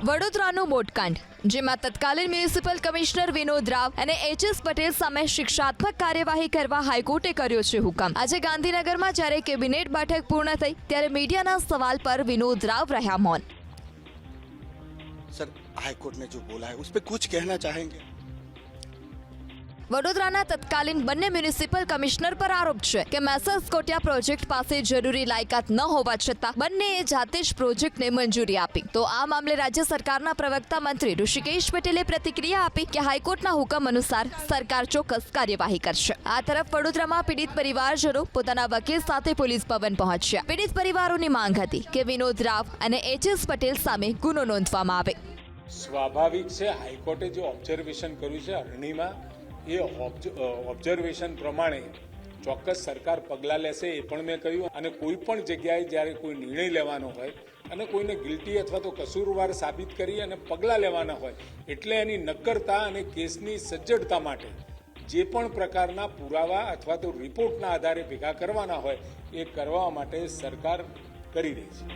વડોદરાનું મોટકાંડ, જેમાં તત્કાલીન municipal commissioner Vinod Rao અને એચ.એસ. પટેલ સામે શિક્ષાત્મક કાર્યવાહી કરવા હાઈકોર્ટે કર્યો છે હુકમ। આજે ગાંધીનગરમાં જ્યારે કેબિનેટ બેઠક પૂર્ણ થઈ ત્યારે મીડિયાના સવાલ પર વિનોદ રાવ રહ્યા મૌન। सर, हाईकोर्ट ने जो बोला है उस पर कुछ कहना चाहेंगे? વડોદરાના તત્કાલીન બંને મ્યુનિસિપલ કમિશનર પર આરોપ છે કે મેસર્સ કોટિયા પ્રોજેક્ટ પાસે જરૂરી લાયકાત ન હોવા છતાં બંનેએ જાતે જ પ્રોજેક્ટને મંજૂરી આપી। તો આ મામલે રાજ્ય સરકારના પ્રવક્તા મંત્રી ઋષિકેશ પટેલે પ્રતિક્રિયા આપી કે હાઈકોર્ટના હુકમ અનુસાર સરકાર ચોક્કસ કાર્યવાહી કરશે। આ તરફ વડોદરામાં પીડિત પરિવારજનો પોતાના વકીલ સાથે પોલીસ ભવન પહોંચ્યા। પીડિત પરિવારોની માંગ હતી કે વિનોદ રાવ અને એચ.એસ. પટેલ સામે ગુનો નોંધવામાં આવે। સ્વાભાવિક છે, હાઈકોર્ટે જે ઓબ્ઝર્વેશન કર્યું છે અરણીમાં, એ ઓબ્ઝર્વેશન પ્રમાણે ચોક્કસ સરકાર પગલાં લેશે એ પણ મેં કહ્યું। અને કોઈ પણ જગ્યાએ જ્યારે કોઈ નિર્ણય લેવાનો હોય અને કોઈને ગિલ્ટી અથવા તો કસૂરવાર સાબિત કરી અને પગલાં લેવાના હોય એટલે એની નક્કરતા અને કેસની સજ્જડતા માટે જે પણ પ્રકારના પુરાવા અથવા તો રિપોર્ટના આધારે ભેગા કરવાના હોય એ કરવા માટે સરકાર કરી રહી છે।